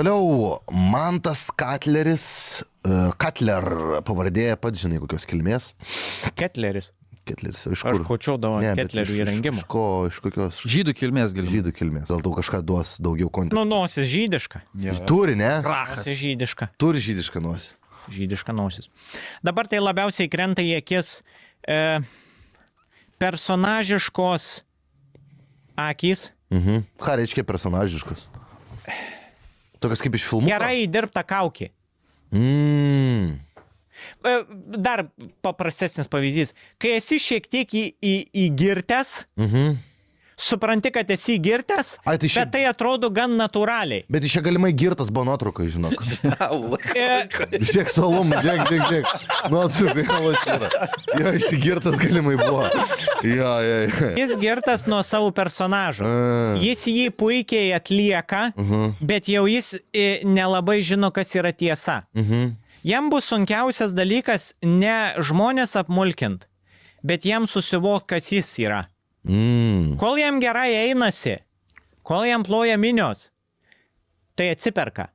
Toliau Mantas Katleris. Katler pavardė, pats žinai, kokios kilmės. Ketleris. Ketleris, iš Aš kur? kočiodavo ketlerių įrengimą. Iš kokios? Žydų kilmės gali. Žydų kilmės. Dėl to kažką duos daugiau konteksto. Nu, nosis žydiška. Turi, ne? Nosis žydiška. Turi žydišką nosį. Žydiška nosis. Dabar tai labiausiai krenta į akis personažiškos akys. Ką reiškia personažiškos? Tokios kaip iš filmų. Gerai įdirbta kaukė. Dar paprastesnis pavyzdys. Kai esi šiek tiek įgirtęs, supranti, kad esi įgirtęs, Ai, tai bet tai atrodo gan natūraliai. Bet iš čia galimai girtas buvo nuotraukai, žinok. Žiūrėk, salom, žiūrėk. Nuotraukai halas yra. Jo, iš girtas galimai buvo. Jo. Jis girtas nuo savo personažo. Jis jį puikiai atlieka, bet jau jis nelabai žino, kas yra tiesa. Jam bus sunkiausias dalykas ne žmonės apmulkint, bet jam susivok, kas jis yra. Kol jam gerai einasi, kol jam ploja minios, tai atsiperka.